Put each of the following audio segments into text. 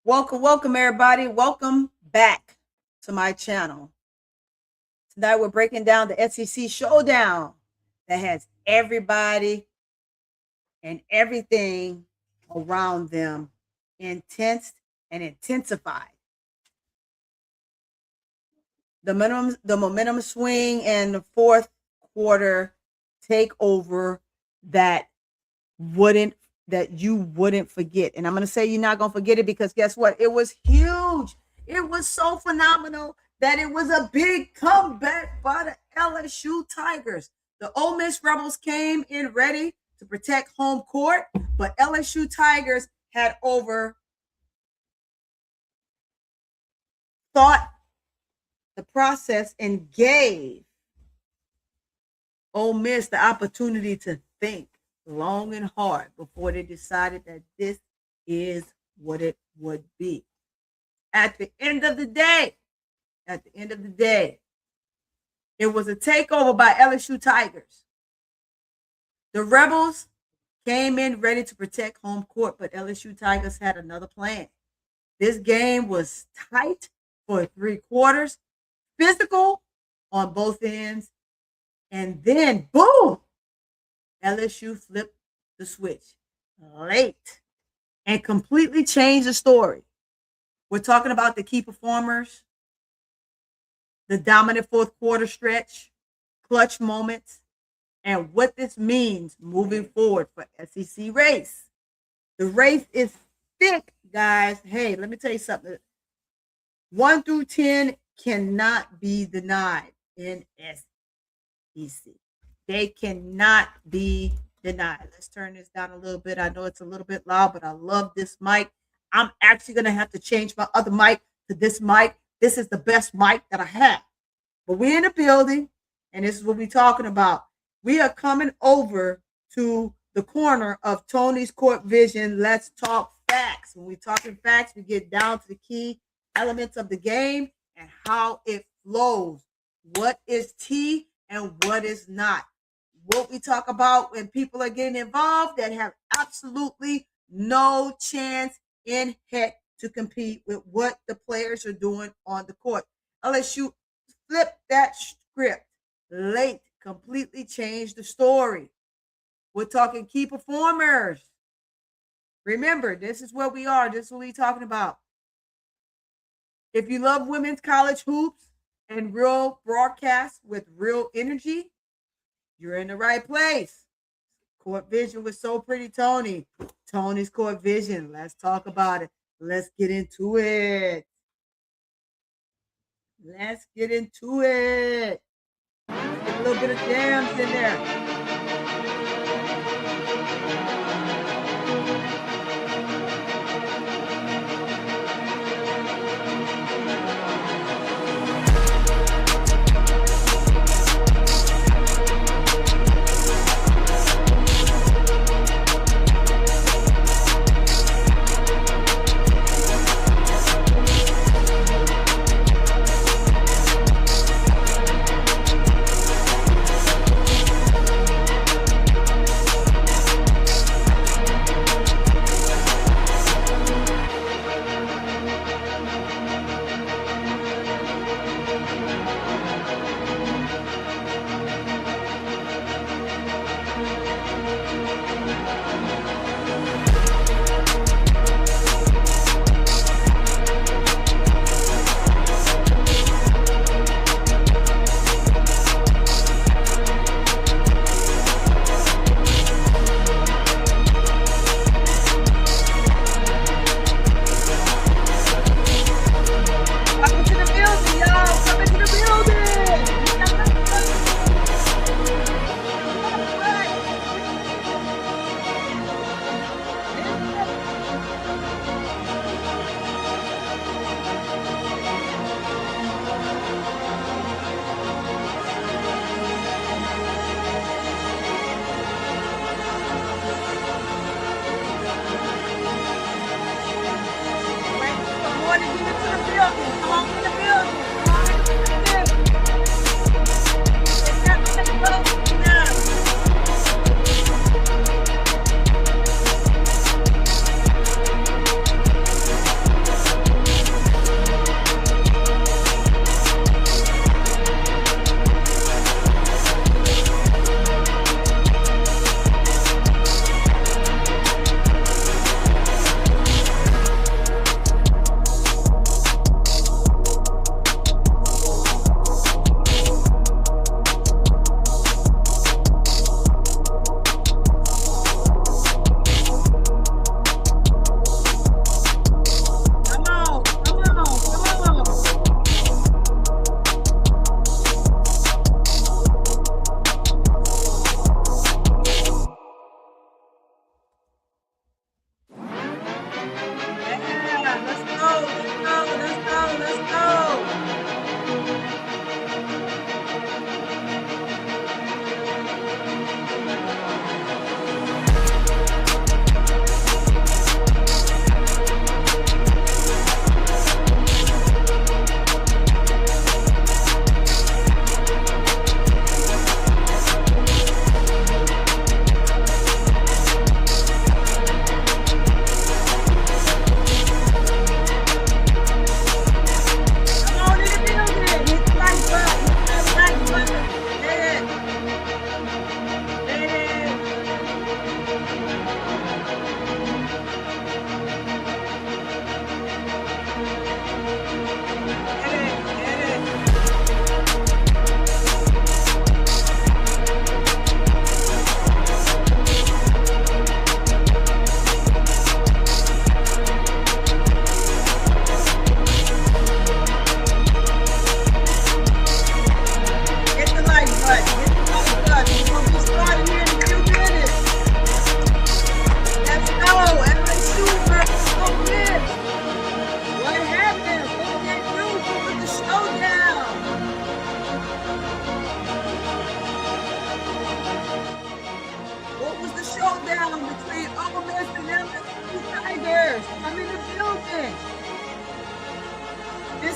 Welcome, everybody. Welcome back to my channel. Tonight we're breaking down the SEC showdown that has everybody and everything around them intense and intensified. The momentum swing and the fourth quarter takeover that you wouldn't forget. And I'm going to say you're not going to forget it because guess what? It was huge. It was so phenomenal that it was a big comeback by the LSU Tigers. The Ole Miss Rebels came in ready to protect home court, but LSU Tigers had thought the process and gave Ole Miss the opportunity to think long and hard before they decided that this is what it would be. At the end of the day, it was a takeover by LSU Tigers. The Rebels came in ready to protect home court, but LSU Tigers had another plan. This game was tight for 3 quarters, physical on both ends, and then boom, LSU flipped the switch late and completely changed the story. We're talking about the key performers, the dominant fourth quarter stretch, clutch moments, and what this means moving forward for SEC race. The race is thick, guys. Hey, let me tell you something. 1 through 10 cannot be denied in SEC. They cannot be denied. Let's turn this down a little bit. I know it's a little bit loud, but I love this mic. I'm actually going to have to change my other mic to this mic. This is the best mic that I have. But we're in the building, and this is what we're talking about. We are coming over to the corner of Tony's Court Vision. Let's talk facts. When we're talking facts, we get down to the key elements of the game and how it flows. What is tea and what is not? What we talk about when people are getting involved that have absolutely no chance in heck to compete with what the players are doing on the court. LSU flipped that script late, completely changed the story. We're talking key performers. Remember, this is what we are. This is what we're talking about. If you love women's college hoops and real broadcasts with real energy, you're in the right place. Court Vision was so pretty, Tony. Tony's Court Vision. Let's talk about it. Let's get into it. Let's get into it. Let's get a little bit of jams in there.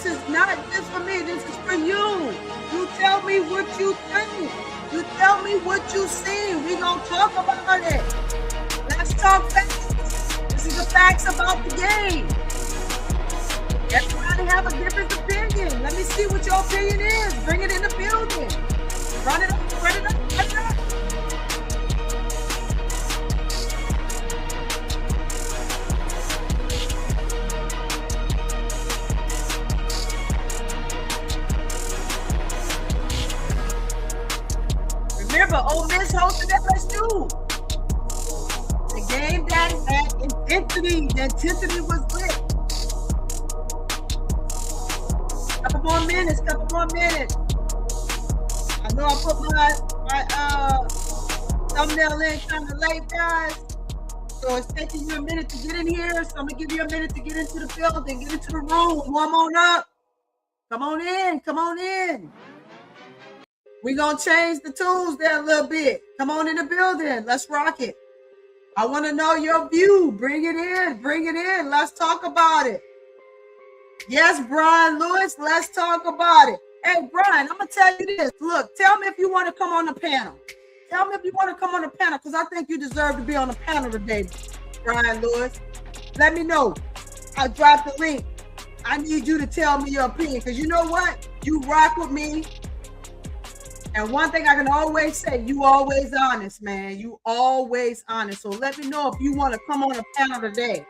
this is not just for me. This is for you. You tell me what you think. You tell me what you see. We gonna talk about it. Let's talk facts. This is the facts about the game. Everybody have a different opinion. Let me see what your opinion is. Bring it in the building. Run it up, run it up, run it up. Remember, Ole Miss hosted LSU. The game that had intensity. The intensity was lit. Couple more minutes. I know I put my thumbnail in kind of late, guys. So it's taking you a minute to get in here. So I'm gonna give you a minute to get into the building, get into the room, warm on up. Come on in. We're gonna change the tunes there a little bit. Come on in the building. Let's rock it. I want to know your view. Bring it in. Let's talk about it. Yes, Brian Lewis, let's talk about it. Hey, Brian, I'm going to tell you this. Look, tell me if you want to come on the panel. Because I think you deserve to be on the panel today, Brian Lewis. Let me know. I'll drop the link. I need you to tell me your opinion, because you know what? You rock with me. And one thing I can always say, you always honest, man. You always honest. So let me know if you want to come on the panel today.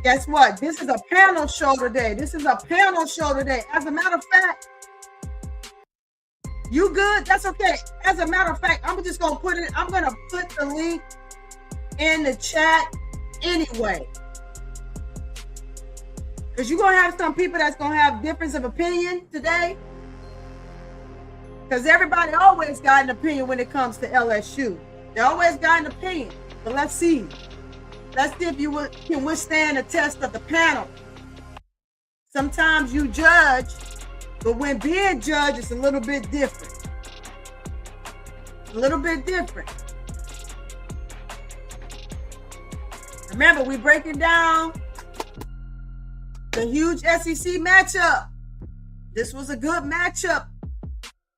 Guess what? This is a panel show today. As a matter of fact, you good? That's okay. As a matter of fact, I'm just going to put the link in the chat anyway. Because you're going to have some people that's going to have difference of opinion today. Because everybody always got an opinion when it comes to LSU. They always got an opinion. But let's see. Let's see if you can withstand the test of the panel. Sometimes you judge, but when being judged, it's a little bit different. Remember, we're breaking down the huge SEC matchup. This was a good matchup.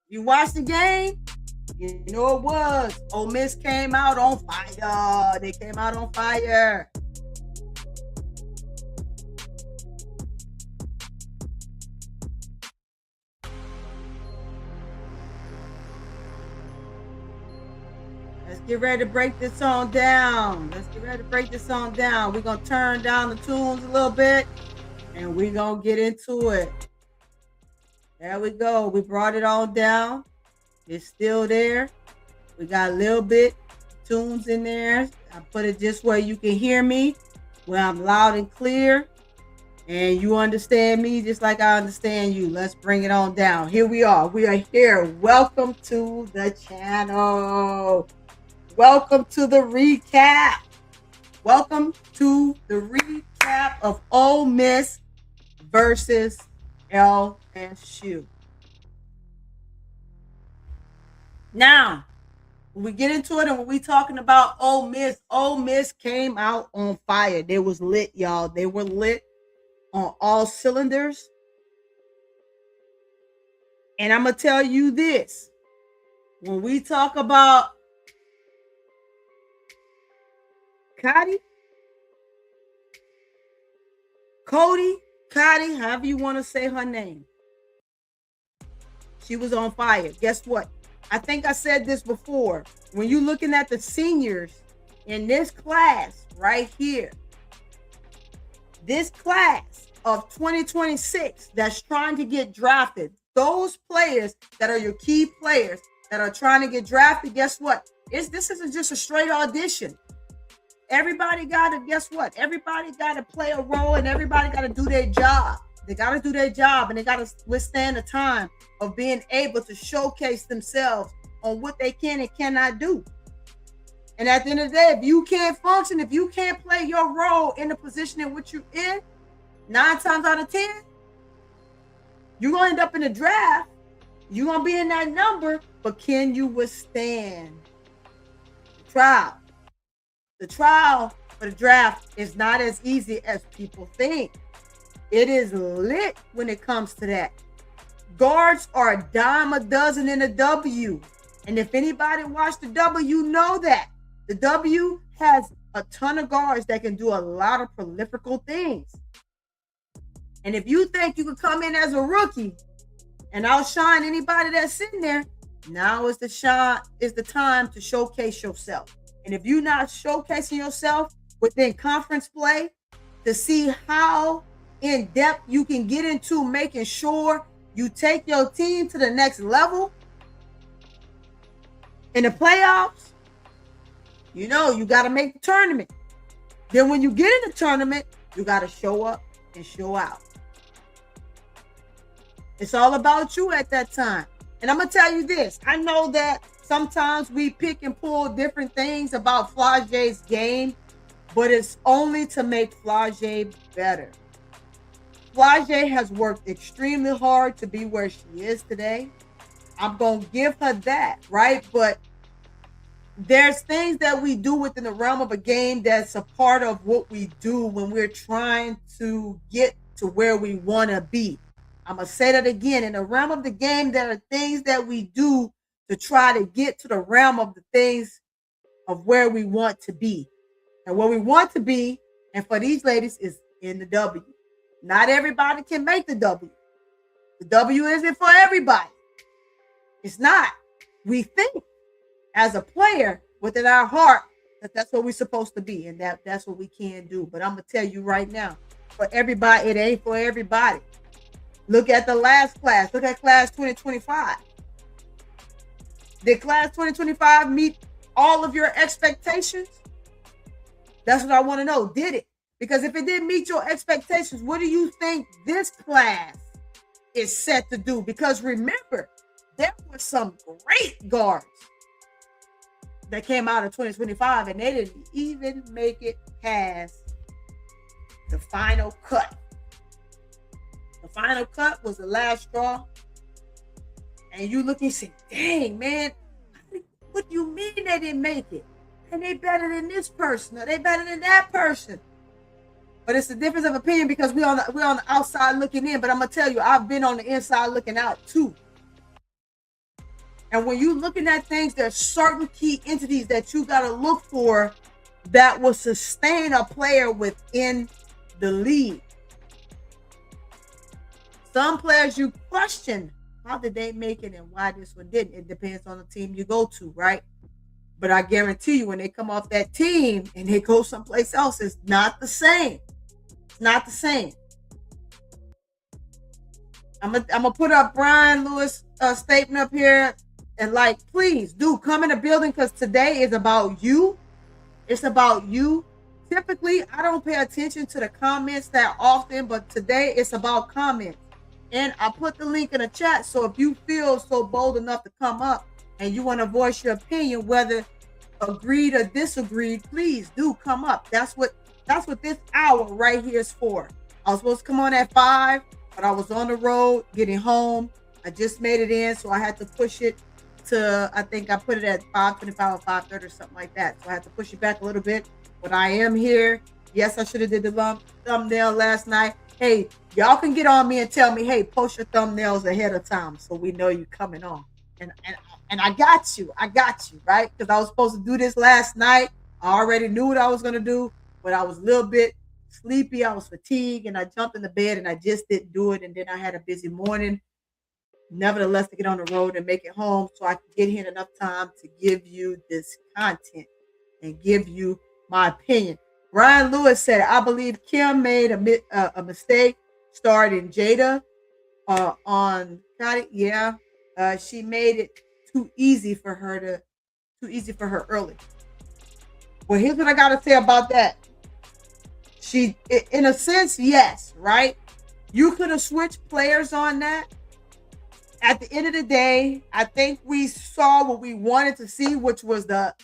You watched the game? You know it was. Ole Miss came out on fire. They came out on fire. Let's get ready to break this on down. We're going to turn down the tunes a little bit, and we're going to get into it. There we go. We brought it all down. It's still there. We got a little bit tunes in there. I put it just where you can hear me, where I'm loud and clear, and you understand me just like I understand you. Let's bring it on down. Here we are. We are here. Welcome to the channel. Welcome to the recap. Of Ole Miss versus LSU. Now, when we get into it and when we talking about Ole Miss came out on fire. They was lit, y'all. They were lit on all cylinders. And I'm going to tell you this. When we talk about Cody, however you want to say her name. She was on fire. Guess what? I think I said this before. When you're looking at the seniors in this class right here, this class of 2026 that's trying to get drafted, those players that are your key players that are trying to get drafted, guess what? This isn't just a straight audition. Everybody got to, guess what? Everybody got to play a role and everybody got to do their job. They got to do their job and they got to withstand the time of being able to showcase themselves on what they can and cannot do. And at the end of the day, if you can't function, if you can't play your role in the position in which you're in, 9 times out of 10, you're going to end up in the draft. You're going to be in that number, but can you withstand the trial? The trial for the draft is not as easy as people think. It is lit when it comes to that. Guards are a dime a dozen in a W. And if anybody watched the W, you know that. The W has a ton of guards that can do a lot of prolifical things. And if you think you can come in as a rookie and outshine anybody that's sitting there, now is the time to showcase yourself. And if you're not showcasing yourself within conference play to see how in depth you can get into making sure you take your team to the next level in the playoffs, you got to make the tournament. Then when you get in the tournament, you got to show up and show out. It's all about you at that time. And I'm going to tell you this. I know that sometimes we pick and pull different things about Flage's game, but it's only to make Flage better. Flage has worked extremely hard to be where she is today. I'm going to give her that, right? But there's things that we do within the realm of a game that's a part of what we do when we're trying to get to where we want to be. I'm going to say that again. In the realm of the game, there are things that we do to try to get to the realm of the things of where we want to be. And where we want to be, and for these ladies, is in the W. Not everybody can make the W. The W isn't for everybody. It's not. We think as a player within our heart that that's what we're supposed to be, and that's what we can do. But I'm going to tell you right now, for everybody, it ain't for everybody. Look at the last class. Look at class 2025. Did class 2025 meet all of your expectations? That's what I want to know. Did it? Because if it didn't meet your expectations, what do you think this class is set to do? Because remember, there were some great guards that came out of 2025 and they didn't even make it past the final cut. The final cut was the last straw. And you look and say, dang, man, what do you mean they didn't make it? And they better than this person, or they better than that person. But it's a difference of opinion because we're on the outside looking in. But I'm gonna tell you, I've been on the inside looking out too. And when you're looking at things, there's certain key entities that you gotta look for that will sustain a player within the league. Some players you question, how did they make it and why this one didn't? It depends on the team you go to, right? But I guarantee you, when they come off that team and they go someplace else, it's not the same. It's not the same. I'm gonna put up Brian Lewis' statement up here, and please do come in the building because today is about you. It's about you. Typically, I don't pay attention to the comments that often, but today it's about comments. And I put the link in the chat, so if you feel so bold enough to come up and you want to voice your opinion, whether agreed or disagreed, please do come up. That's what this hour right here is for. I was supposed to come on at 5, but I was on the road getting home. I just made it in, so I had to push it to, I think I put it at 5:25 or 5:30 or something like that. So I had to push it back a little bit, but I am here. Yes, I should have did the thumbnail last night. Hey, y'all can get on me and tell me, hey, post your thumbnails ahead of time so we know you're coming on. And I got you, right? Because I was supposed to do this last night. I already knew what I was going to do, but I was a little bit sleepy. I was fatigued, and I jumped in the bed, and I just didn't do it. And then I had a busy morning, nevertheless, to get on the road and make it home so I could get here in enough time to give you this content and give you my opinion. Brian Lewis said, I believe Kim made a mistake starting Jada on Scotty. Yeah, she made it too easy for her early. Well, here's what I gotta say about that. She, in a sense, yes, right? You could have switched players on that. At the end of the day, I think we saw what we wanted to see, which was the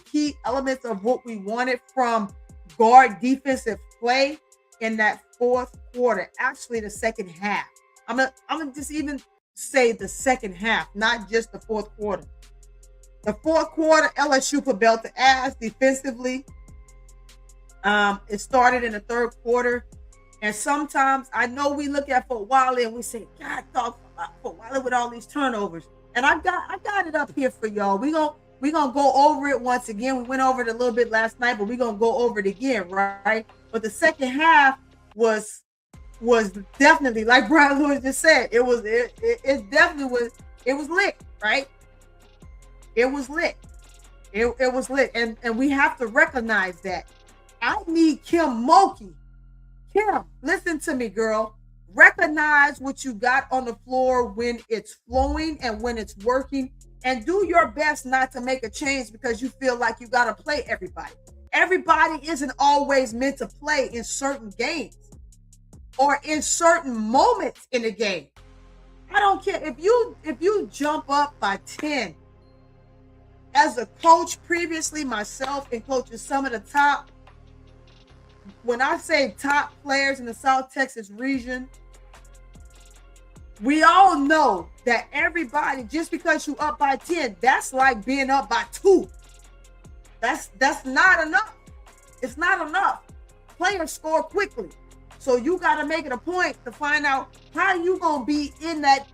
key elements of what we wanted from guard defensive play in that fourth quarter. Actually, the second half. I'm gonna just even say the second half, not just the fourth quarter. The fourth quarter, LSU put belt to ass defensively. It started in the third quarter. And sometimes I know we look at Fort Wiley and we say, God, dog, Fort Wiley with all these turnovers. And I got it up here for y'all. We gonna go over it once again. We went over it a little bit last night, but we're gonna go over it again, right? But the second half was definitely, like Brian Lewis just said, it definitely was, it was lit, right? It was lit. It was lit. And we have to recognize that. I need Kim Mulkey. Kim, listen to me, girl. Recognize what you got on the floor when it's flowing and when it's working, and do your best not to make a change because you feel like you got to play everybody. Everybody isn't always meant to play in certain games or in certain moments in a game. I don't care if you jump up by 10. As a coach previously, myself and coaching some of the top, when I say top players in the South Texas region, we all know that everybody, just because you up by 10, that's like being up by 2. That's not enough. It's not enough. Players score quickly. So you got to make it a point to find out how you going to be in that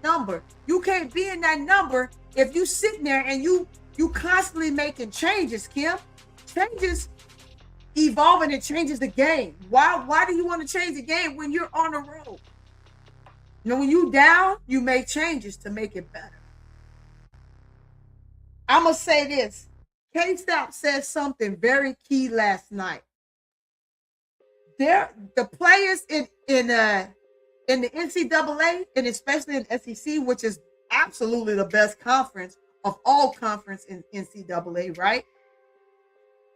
number. You can't be in that number if you sitting there and you constantly making changes, Kim. Changes evolving, it changes the game. Why do you want to change the game when you're on the road? You know, when you down, you make changes to make it better. I'm gonna say this. K-Stop said something very key last night. The players in the NCAA and especially in SEC, which is absolutely the best conference of all conference in NCAA, right?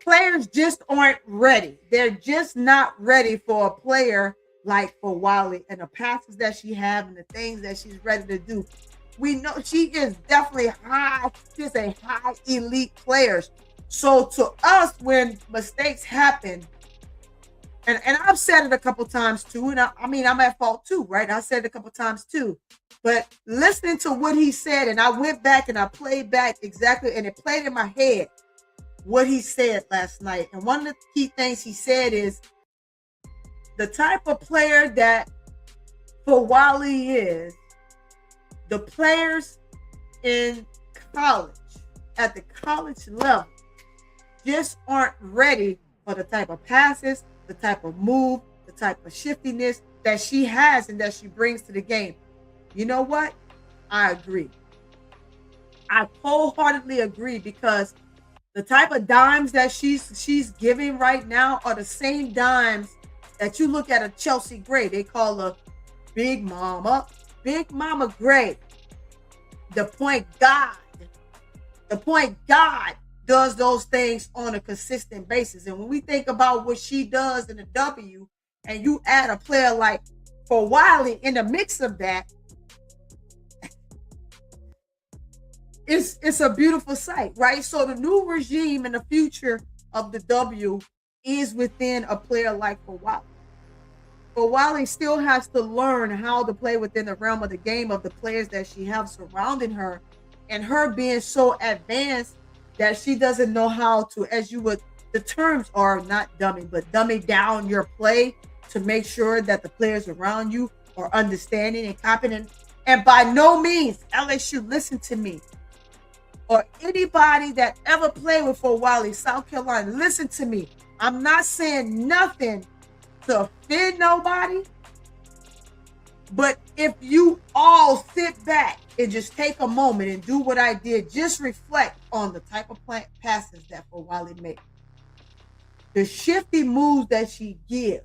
Players just aren't ready. They're just not ready for a player like Fort Wiley and the passes that she has and the things that she's ready to do. We know she is definitely high. She's a high elite player. So to us, when mistakes happen, and I've said it a couple times too, and I mean, I'm at fault too, right? I said it a couple times too. But listening to what he said, and I went back and I played back exactly, and it played in my head what he said last night. And one of the key things he said is the type of player that Fort Wiley is, the players in college, at the college level, just aren't ready for the type of passes, the type of move, the type of shiftiness that she has and that she brings to the game. You know what? I agree. I wholeheartedly agree, because the type of dimes that she's giving right now are the same dimes that you look at a Chelsea Gray. They call her Big Mama Gray. The point guard does those things on a consistent basis. And when we think about what she does in the W, and you add a player like Fort Wiley in the mix of that, it's a beautiful sight, right? So the new regime in the future of the W is within a player like Fort Wiley. Fort Wiley still has to learn how to play within the realm of the game of the players that she has surrounding her, and her being so advanced that she doesn't know how to, as you would, the terms are not dummy, but dummy down your play to make sure that the players around you are understanding and copying. And by no means, LSU, listen to me, or anybody that ever played with Fort Wiley, South Carolina, listen to me. I'm not saying nothing to offend nobody, but if you all sit back and just take a moment and do what I did, just reflect on the type of passes that Fort Wiley makes, the shifty moves that she gives,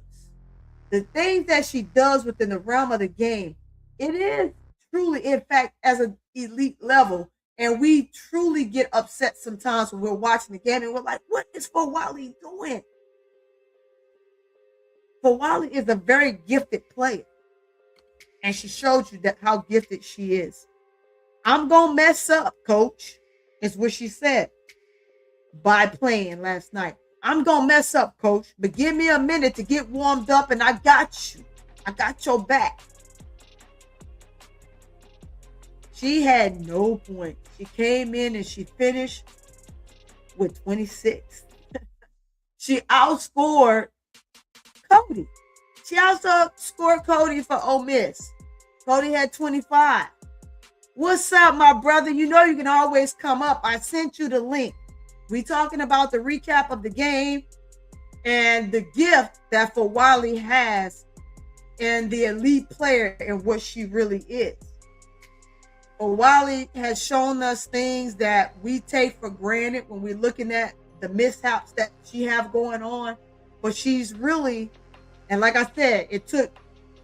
the things that she does within the realm of the game. It is truly, in fact, as an elite level. And we truly get upset sometimes when we're watching the game and we're like, what is Fort Wiley doing? Fort Wiley is a very gifted player. And she showed you that how gifted she is. I'm going to mess up, coach, is what she said by playing last night. I'm going to mess up, coach, but give me a minute to get warmed up and I got you. I got your back. She had no point. She came in and she finished with 26. She outscored Cody. She also scored Cody for Ole Miss. Cody had 25. What's up, my brother? You know you can always come up. I sent you the link. We talking about the recap of the game and the gift that Fawali has and the elite player and what she really is. Fawali has shown us things that we take for granted when we're looking at the mishaps that she have going on. But she's really, and like I said, it took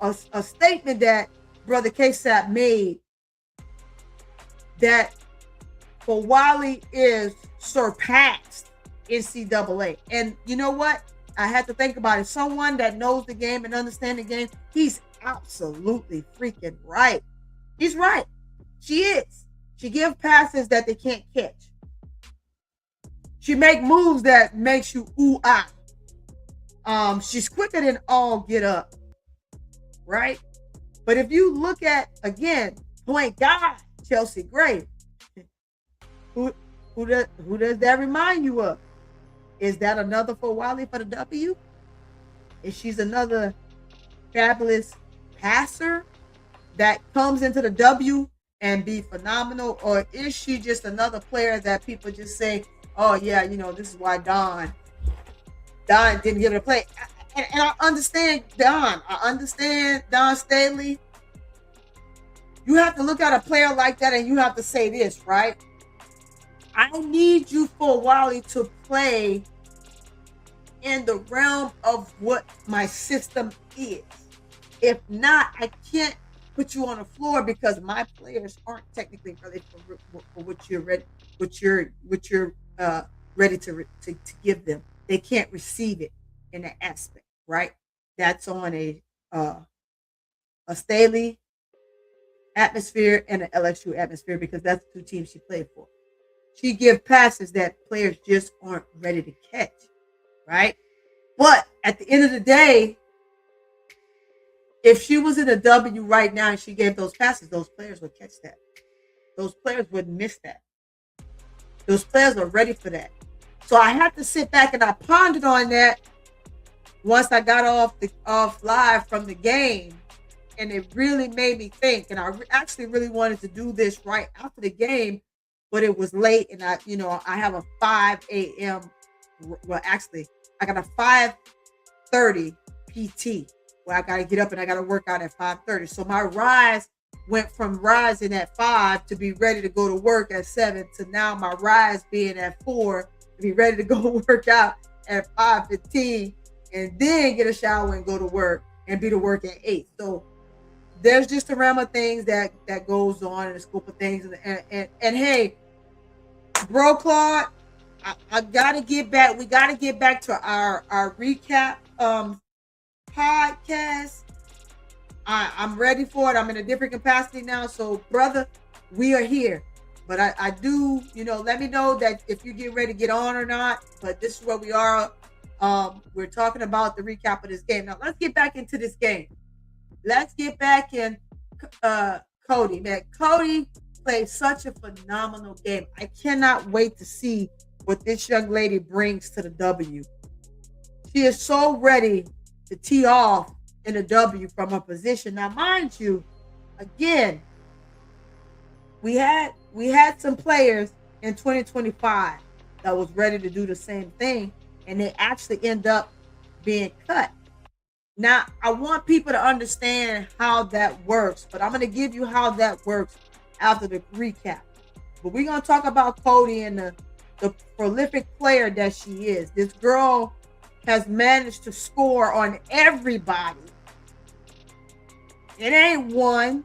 a statement that Brother K-Sap made that Fawali is surpassed NCAA. And you know what? I had to think about it. Someone that knows the game and understands the game, he's absolutely freaking right. He's right. She is. She gives passes that they can't catch. She make moves that makes you ooh ah. She's quicker than all get up, right? But if you look at again, point guard Chelsea Gray, who does that remind you of? Is that another Fawali for the W? Is she's another fabulous passer that comes into the W and be phenomenal, or is she just another player that people just say, oh yeah, you know, this is why Don didn't give it a play? And I understand Don. I understand Don Staley. You have to look at a player like that and you have to say this, right? I need you Fawali to play in the realm of what my system is. If not, I can't put you on the floor because my players aren't technically ready for what you're ready, what you're ready to give them. They can't receive it in that aspect, right? That's on a Staley atmosphere and an LSU atmosphere because that's the two teams she played for. She gives passes that players just aren't ready to catch, right? But at the end of the day, if she was in a W right now and she gave those passes, those players would catch that. Those players wouldn't miss that. Those players are ready for that. So I had to sit back and I pondered on that once I got off live from the game, and it really made me think. And I actually really wanted to do this right after the game, but it was late, and I have a 5 a.m. Well, actually, I got a 5:30 PT where I got to get up and I got to work out at 5:30. So my rise went from rising at 5 to be ready to go to work at 7 to now my rise being at 4 to be ready to go work out at 5:15 and then get a shower and go to work and be to work at 8. So there's just a realm of things that goes on in the scope of things. And hey, bro, Claude, I gotta get back. We gotta get back to our recap podcast. I'm ready for it. I'm in a different capacity now. So, brother, we are here. But I do, let me know that if you get ready to get on or not. But this is where we are. We're talking about the recap of this game. Now, let's get back into this game. Let's get back in Cody. Man, Cody played such a phenomenal game. I cannot wait to see what this young lady brings to the W. She is so ready to tee off in a W from her position. Now, mind you, again, we had some players in 2025 that was ready to do the same thing, and they actually end up being cut. Now, I want people to understand how that works, but I'm going to give you how that works after the recap. But we're going to talk about Cody and the prolific player that she is. This girl has managed to score on everybody. It ain't one.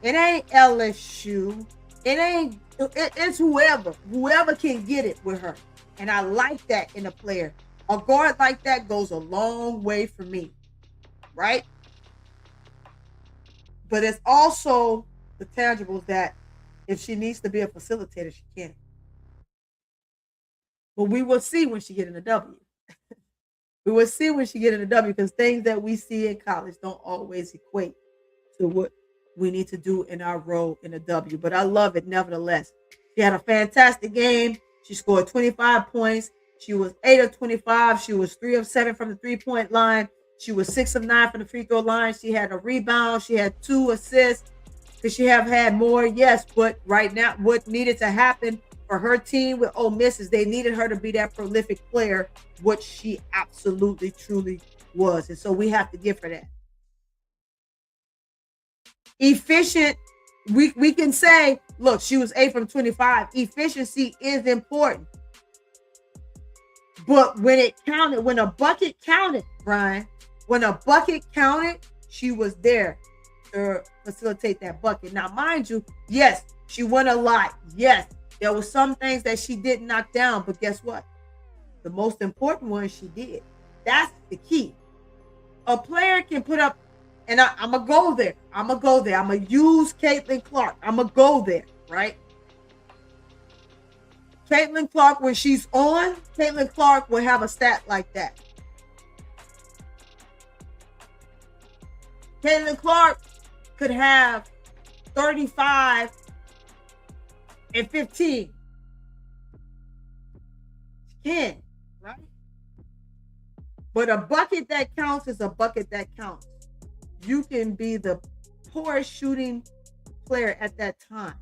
It ain't LSU. It's whoever can get it with her. And I like that in a player. A guard like that goes a long way for me. Right? But it's also the tangibles that if she needs to be a facilitator, she can. But we will see when she get in the W. We will see when she get in the W, because things that we see in college don't always equate to what we need to do in our role in the W. But I love it nevertheless. She had a fantastic game. She scored 25 points. She was 8 of 25. She was 3 of 7 from the 3-point line. She was 6 of 9 from the free throw line. She had a rebound. She had 2 assists. Could she have had more? Yes, but right now, what needed to happen for her team with Ole Miss is they needed her to be that prolific player, which she absolutely, truly was. And so we have to give her that. Efficient, we can say, look, she was 8 from 25. Efficiency is important. But when it counted, when a bucket counted, Brian, when a bucket counted, she was there to facilitate that bucket. Now, mind you, yes, she won a lot. Yes, there were some things that she didn't knock down, but guess what? The most important one she did. That's the key. A player can put up, and I'm going to go there. I'm going to use Caitlin Clark. I'm going to go there, right? Caitlin Clark, when she's on, Caitlin Clark will have a stat like that. Caitlin Clark could have 35 and 15. She can, right? But a bucket that counts is a bucket that counts. You can be the poorest shooting player at that time.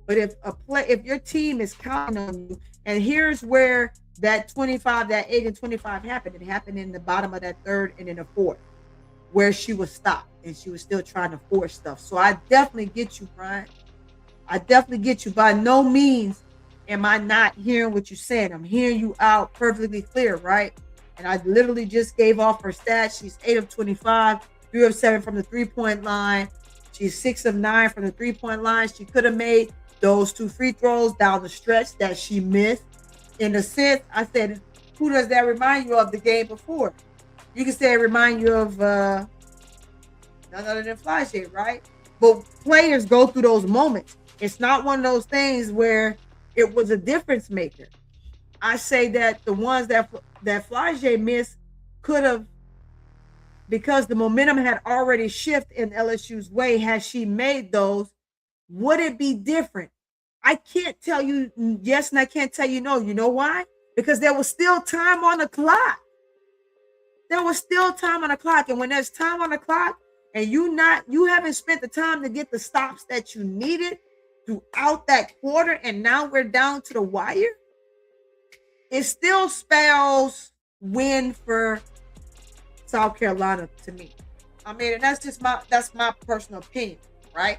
But if your team is counting on you, and here's where that 25, that 8 and 25 happened. It happened in the bottom of that third and in the fourth, where she was stopped and she was still trying to force stuff. So I definitely get you, Brian. I definitely get you. By no means am I not hearing what you're saying. I'm hearing you out perfectly clear, right? And I literally just gave off her stats. She's 8 of 25, 3 of 7 from the three-point line. She's 6 of 9 from the three-point line. She could have made those 2 free throws down the stretch that she missed. In a sense, I said, who does that remind you of the game before? You can say it remind you of none other than Flau'jae, right? But players go through those moments. It's not one of those things where it was a difference maker. I say that the ones that Flau'jae missed could have, because the momentum had already shifted in LSU's way, had she made those, would it be different? I can't tell you yes, and I can't tell you no. You know why? Because there was still time on the clock. There was still time on the clock. And when there's time on the clock and you haven't spent the time to get the stops that you needed throughout that quarter, and now we're down to the wire, it still spells win for South Carolina to me. I mean, and that's my personal opinion, right?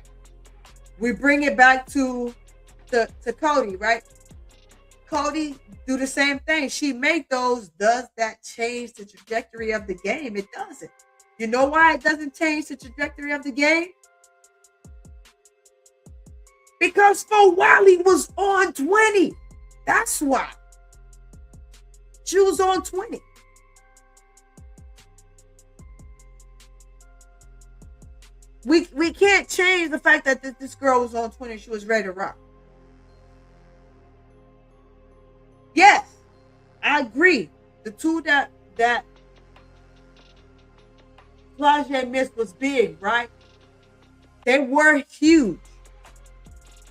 We bring it back to Cody, right? Cody do the same thing. She make those. Does that change the trajectory of the game? It doesn't. You know why it doesn't change the trajectory of the game? Because Fo'Wale was on 20. That's why. She was on 20. We can't change the fact that this girl was on 20. She was ready to rock. Yes, I agree. The two that Flau'jae missed was big, right? They were huge.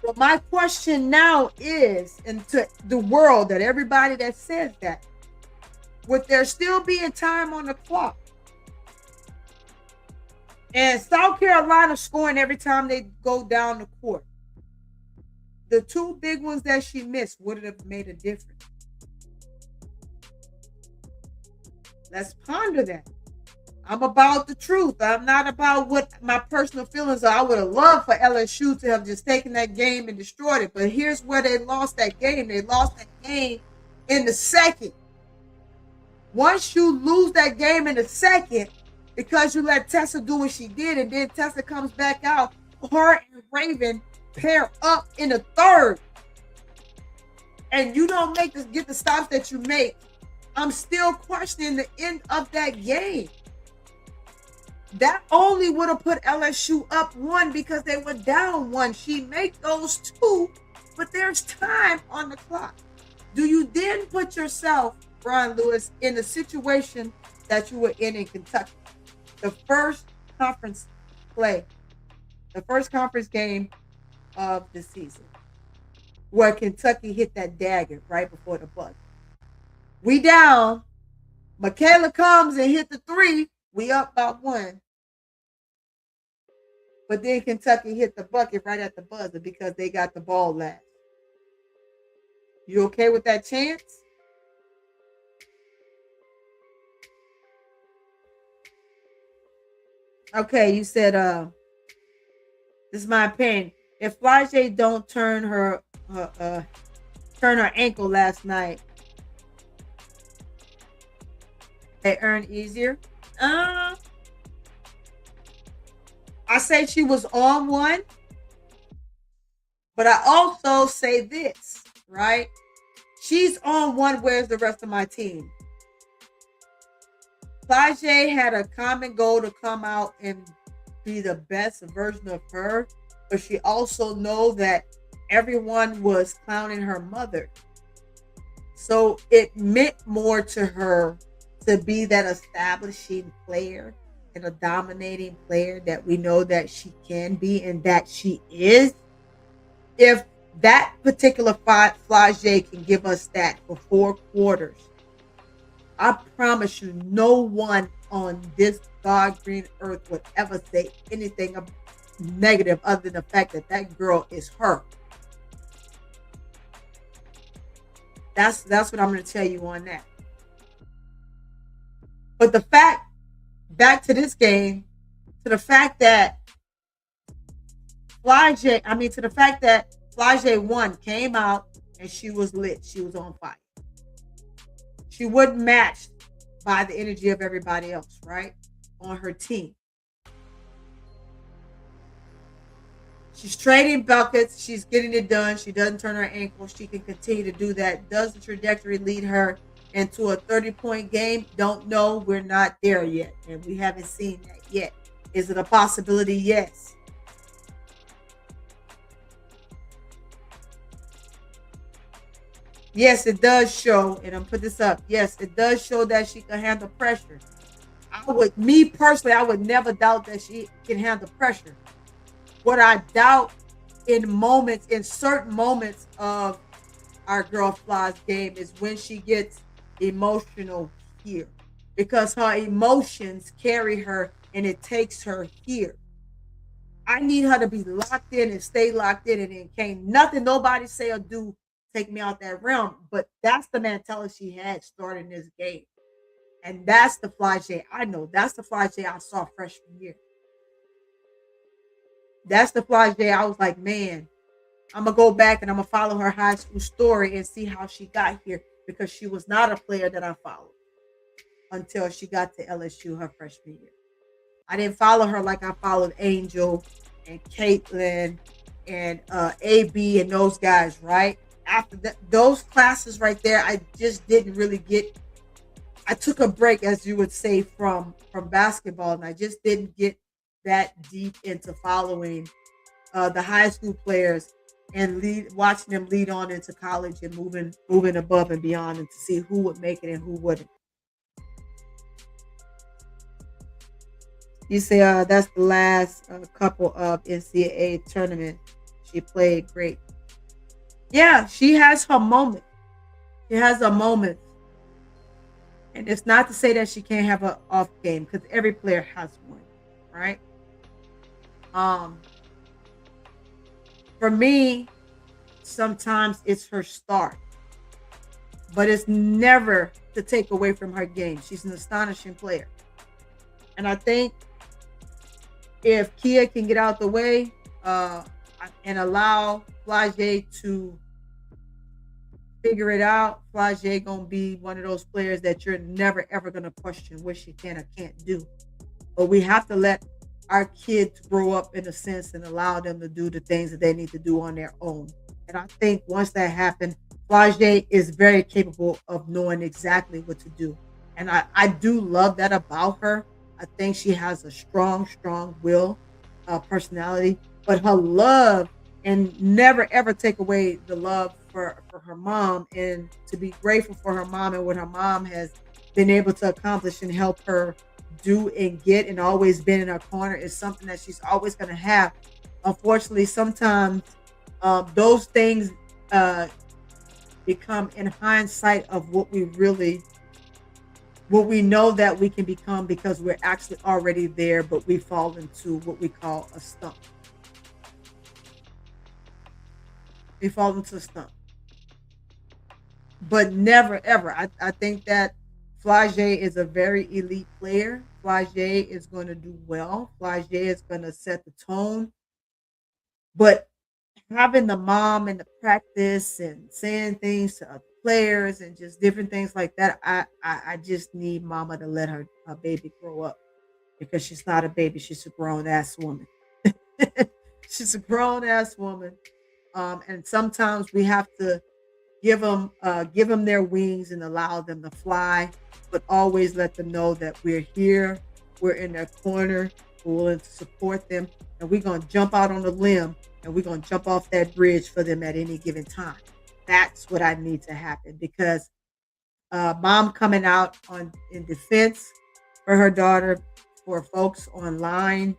But my question now is, and to the world, that everybody that says that, would there still be a time on the clock? And South Carolina scoring every time they go down the court. The 2 big ones that she missed, would it have made a difference? Let's ponder that. I'm about the truth. I'm not about what my personal feelings are. I would have loved for LSU to have just taken that game and destroyed it. But here's where they lost that game. They lost that game in the second. Once you lose that game in the second, because you let Tessa do what she did, and then Tessa comes back out, her and Raven pair up in the third, and you don't get the stops that you make, I'm still questioning the end of that game. That only would have put LSU up 1 because they were down 1. She made those 2, but there's time on the clock. Do you then put yourself, Brian Lewis, in the situation that you were in Kentucky? The first conference play, the first conference game of the season, where Kentucky hit that dagger right before the buzzer. We down. Michaela comes and hit the 3. We up by one. But then Kentucky hit the bucket right at the buzzer because they got the ball last. You okay with that chance? Okay, you said this is my opinion. If Flage don't turn her ankle last night, they earn easier. Uh I say she was on one, but I also say this, right? She's on one. Where's the rest of my team? Flage had a common goal to come out and be the best version of her, but she also know that everyone was clowning her mother. So it meant more to her to be that establishing player and a dominating player that we know that she can be and that she is. If that particular Flage can give us that for 4 quarters, I promise you, no one on this God green earth would ever say anything negative other than the fact that that girl is her. That's what I'm going to tell you on that. But the fact, back to this game, to the fact that Flage won, came out and she was lit. She was on fire. She wasn't matched by the energy of everybody else, right? On her team. She's trading buckets. She's getting it done. She doesn't turn her ankle. She can continue to do that. Does the trajectory lead her into a 30-point game? Don't know. We're not there yet. And we haven't seen that yet. Is it a possibility? Yes. Yes, it does show, and I'm put this up. Yes, it does show that she can handle pressure. Me personally, I would never doubt that she can handle pressure. What I doubt in certain moments of our girl Fly's game is when she gets emotional here, because her emotions carry her and it takes her here. I need her to be locked in and stay locked in, and it can't nothing nobody say or do take me out that realm. But that's the mentality she had starting this game. And that's the Flage I know. That's the Flage I saw freshman year. That's the Flage I was like, man, I'm going to go back and I'm going to follow her high school story and see how she got here, because she was not a player that I followed until she got to LSU her freshman year. I didn't follow her like I followed Angel and Caitlin and AB and those guys, right? After those classes right there, I just didn't really get. I took a break, as you would say, from basketball, and I just didn't get that deep into following the high school players and watching them lead on into college and moving above and beyond, and to see who would make it and who wouldn't. You say that's the last couple of NCAA tournament she played great. Yeah, she has her moment. She has a moment. And it's not to say that she can't have an off game, because every player has one, right? For me, sometimes it's her start, but it's never to take away from her game. She's an astonishing player. And I think if Kia can get out the way and allow Flage to figure it out, Flage gonna be one of those players that you're never ever gonna question what she can or can't do. But we have to let our kids grow up in a sense and allow them to do the things that they need to do on their own. And I think once that happens, Flage is very capable of knowing exactly what to do. And I do love that about her. I think she has a strong will, personality, but her love, and never ever take away the love for her mom, and to be grateful for her mom and what her mom has been able to accomplish and help her do and get, and always been in her corner, is something that she's always going to have. Unfortunately, sometimes those things become in hindsight of what we really what we know that we can become because we're actually already there, but we fall into what we call a stump. We fall into a stump. But never ever. I think that Flage is a very elite player. Flage is going to do well. Flage is going to set the tone. But having the mom and the practice and saying things to other players and just different things like that, I just need mama to let her baby grow up because she's not a baby. She's a grown ass woman. She's a grown ass woman. And sometimes we have to give them their wings and allow them to fly, but always let them know that we're here, we're in their corner, we're willing to support them, and we're going to jump out on the limb and we're going to jump off that bridge for them at any given time. That's what I need to happen because mom coming out on in defense for her daughter, for folks online.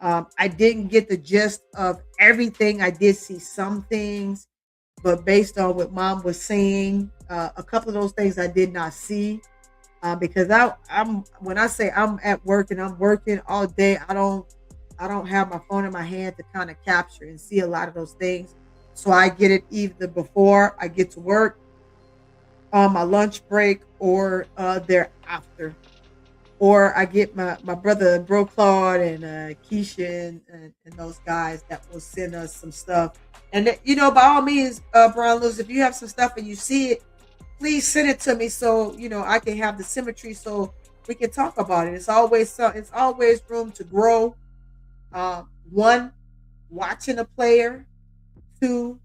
I didn't get the gist of everything. I did see some things, but based on what mom was saying, a couple of those things I did not see because I'm when I say I'm at work and I'm working all day, I don't have my phone in my hand to kind of capture and see a lot of those things. So I get it either before I get to work, on my lunch break, or thereafter. Or I get my brother Bro Claude and Keisha and those guys that will send us some stuff. And by all means, Brian Lewis, if you have some stuff and you see it, please send it to me so I can have the symmetry so we can talk about it. It's always room to grow. One, watching a player. Two,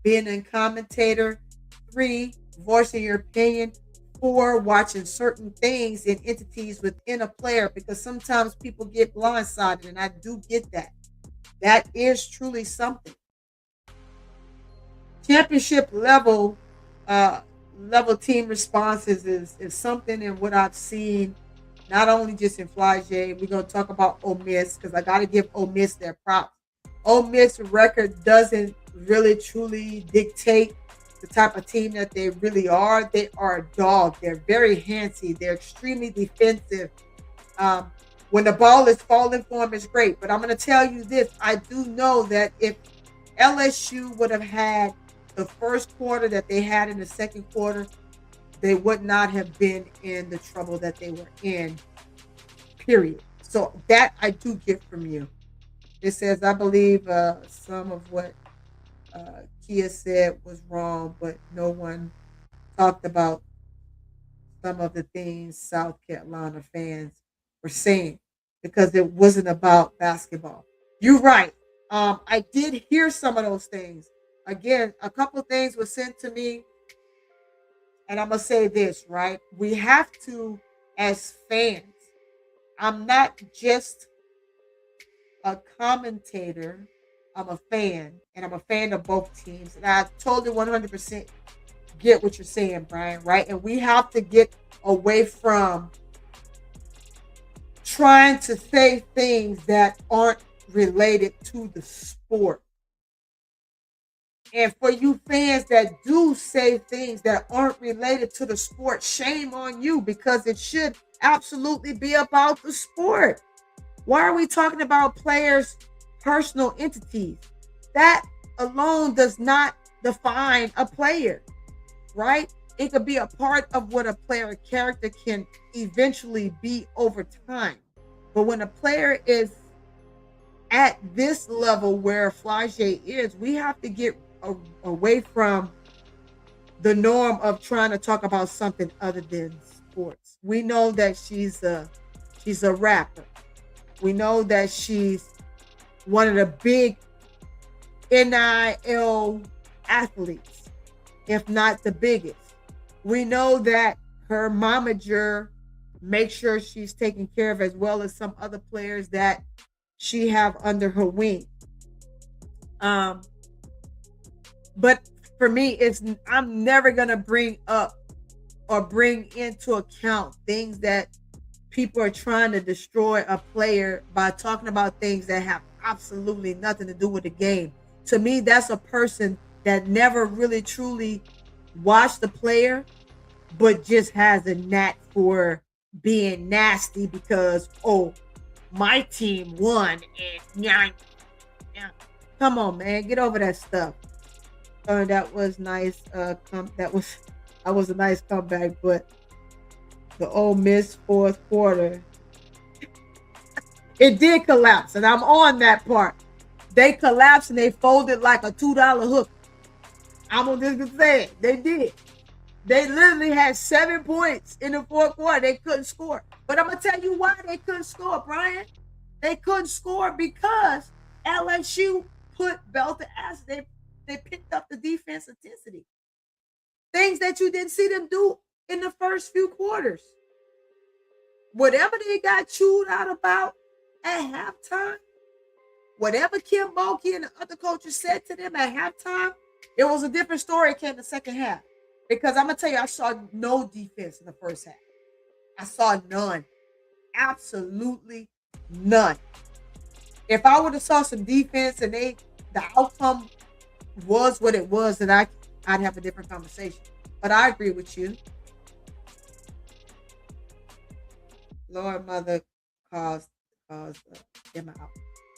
being a commentator. Three, voicing your opinion. Four, watching certain things and entities within a player because sometimes people get blindsided, and I do get that. That is truly something. Championship level team responses is something in what I've seen, not only just in Flage. We're gonna talk about Ole Miss because I gotta give Ole Miss their props. Ole Miss record doesn't really truly dictate the type of team that they really are. They are a dog. They're very handsy. They're extremely defensive. When the ball is falling for them, it's great. But I'm going to tell you this. I do know that if LSU would have had the first quarter that they had in the second quarter, they would not have been in the trouble that they were in, period. So that I do get from you. It says, I believe some of what Kia said was wrong, but no one talked about some of the things South Carolina fans were saying because it wasn't about basketball. You're right. I did hear some of those things. Again, a couple of things were sent to me, and I'm going to say this, right? We have to, as fans, I'm not just a commentator, I'm a fan, and I'm a fan of both teams. And I totally 100% get what you're saying, Brian, right? And we have to get away from trying to say things that aren't related to the sport. And for you fans that do say things that aren't related to the sport, shame on you because it should absolutely be about the sport. Why are we talking about players' personal entities? That alone does not define a player, right? It could be a part of what a player character can eventually be over time. But when a player is at this level where Flage is, we have to get away from the norm of trying to talk about something other than sports. We know that she's a rapper. We know that she's one of the big NIL athletes, if not the biggest. We know that her momager makes sure she's taken care of, as well as some other players that she have under her wing. But for me, I'm never gonna bring up or bring into account things that people are trying to destroy a player by talking about things that have absolutely nothing to do with the game. To me, that's a person that never really truly watched the player, but just has a knack for being nasty because, oh, my team won and yeah, yeah. Come on, man, get over that stuff. That was nice. That was a nice comeback, but the Ole Miss fourth quarter, it did collapse, and I'm on that part. They collapsed and they folded like a $2 hook. I'm on this to say it. They did. They literally had 7 points in the fourth quarter. They couldn't score. But I'm gonna tell you why they couldn't score, Brian. They couldn't score because LSU put belt to ass. They picked up the defense intensity. Things that you didn't see them do in the first few quarters. Whatever they got chewed out about at halftime, whatever Kim Mulkey and the other coaches said to them at halftime, it was a different story. It came the second half. Because I'm gonna tell you, I saw no defense in the first half. I saw none. Absolutely none. If I would have saw some defense and the outcome was what it was, then I'd have a different conversation. But I agree with you. Lord Mother caused them out.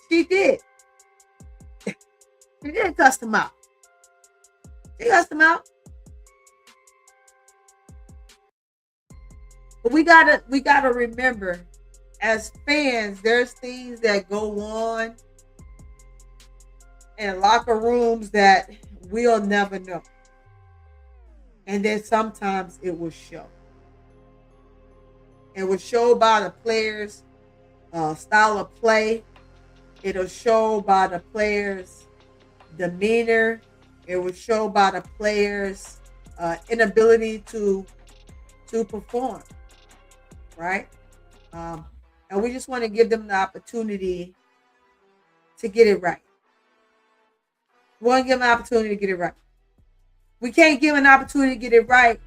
She did. She did cuss them out. She cussed them out. But we gotta remember, as fans, there's things that go on in locker rooms that we'll never know. And then sometimes it will show. It will show by the players' style of play. It'll show by the players' demeanor. It will show by the players' inability to perform. Right? And we just want to give them the opportunity to get it right. We want to give them an opportunity to get it right. We can't give an opportunity to get it right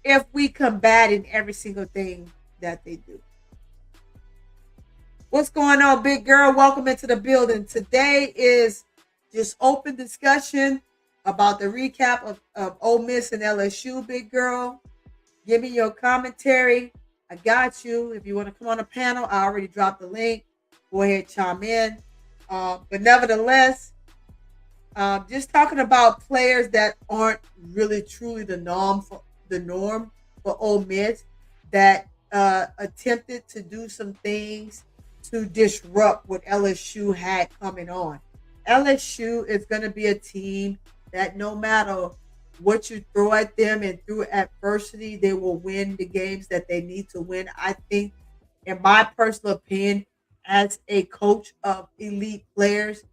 if we combat in every single thing that they do. What's going on, big girl? Welcome into the building. Today is just open discussion about the recap of Ole Miss and LSU, big girl. Give me your commentary. I got you. If you want to come on the panel, I already dropped the link. Go ahead, chime in. But nevertheless, just talking about players that aren't really truly the norm for Ole Miss, that attempted to do some things to disrupt what LSU had coming on. LSU is going to be a team that no matter what you throw at them and through adversity, they will win the games that they need to win. I think, in my personal opinion, as a coach of elite players,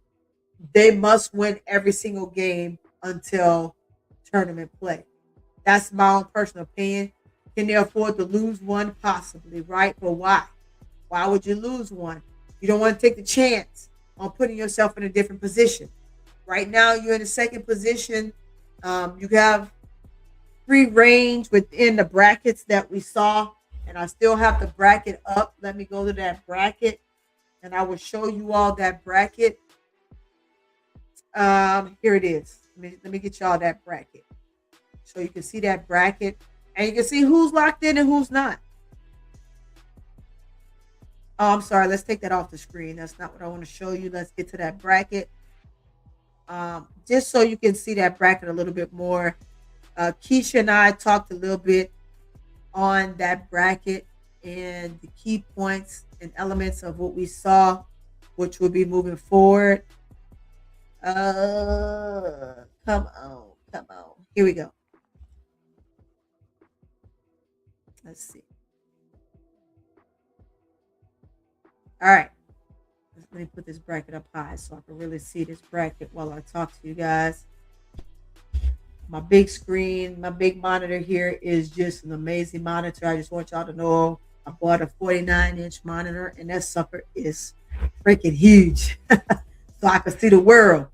they must win every single game until tournament play. That's my own personal opinion. Can they afford to lose one? Possibly, right? But why? Why would you lose one? You don't want to take the chance on putting yourself in a different position. Right now, you're in the second position. You have free range within the brackets that we saw, and I still have the bracket up. Let me go to that bracket, and I will show you all that bracket. Here it is. Let me get y'all that bracket so you can see that bracket, and you can see who's locked in and who's not. Oh, I'm sorry. Let's take that off the screen. That's not what I want to show you. Let's get to that bracket. Just so you can see that bracket a little bit more. Keisha and I talked a little bit on that bracket and the key points and elements of what we saw, which will be moving forward. Come on. Here we go. Let's see. All right. Let me put this bracket up high so I can really see this bracket while I talk to you guys. My big screen, my big monitor here is just an amazing monitor. I just want y'all to know I bought a 49-inch monitor, and that sucker is freaking huge. So I can see the world.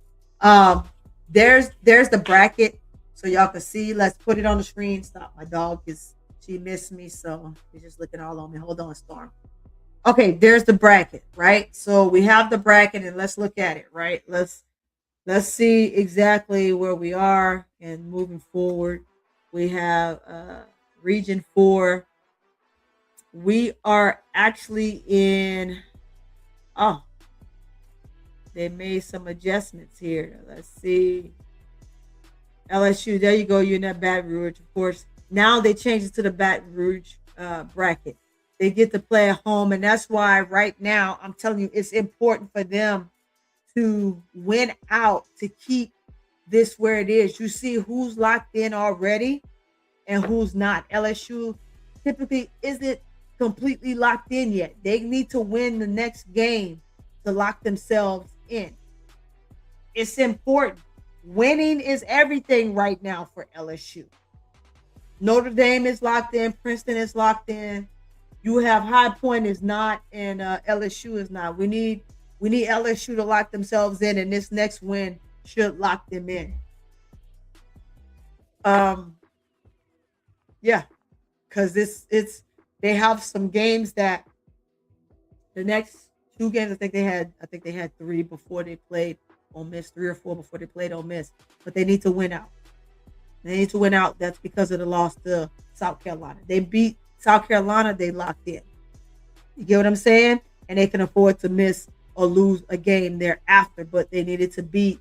There's the bracket so y'all can see. Let's put it on the screen. Stop. My dog she missed me, so she's just looking all on me. Hold on, Storm. Okay, there's the bracket, right? So we have the bracket, and let's look at it, right? Let's see exactly where we are and moving forward. We have Region 4 We are actually in. Oh, they made some adjustments here. Let's see. LSU, there you go. You're in that Baton Rouge, of course. Now they changed it to the Baton Rouge bracket. They get to play at home, and that's why right now I'm telling you it's important for them to win out to keep this where it is. You see who's locked in already and who's not. LSU typically isn't completely locked in yet. They need to win the next game to lock themselves in. It's important. Winning is everything right now for LSU. Notre Dame is locked in. Princeton is locked in. You have High Point is not, and LSU is not. We need LSU to lock themselves in, and this next win should lock them in. Um, yeah, because it's they have some games that the next two games I think they had three before they played Ole Miss, three or four before they played Ole Miss, but they need to win out. They need to win out. That's because of the loss to South Carolina. They beat South Carolina. They locked in. You get what I'm saying? And they can afford to miss or lose a game thereafter. But they needed to beat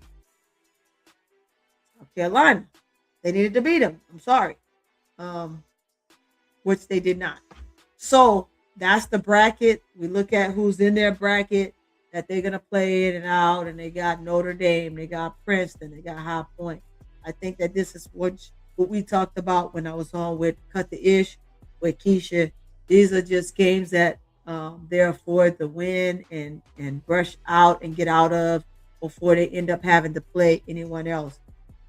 South Carolina. They needed to beat them. I'm sorry, um, which they did not. So that's the bracket. We look at who's in their bracket that they're gonna play in and out, and they got Notre Dame, they got Princeton, they got High Point. I think that this is what we talked about when I was on with Cut the Ish with Keisha. These are just games that they're afford to win and brush out and get out of before they end up having to play anyone else.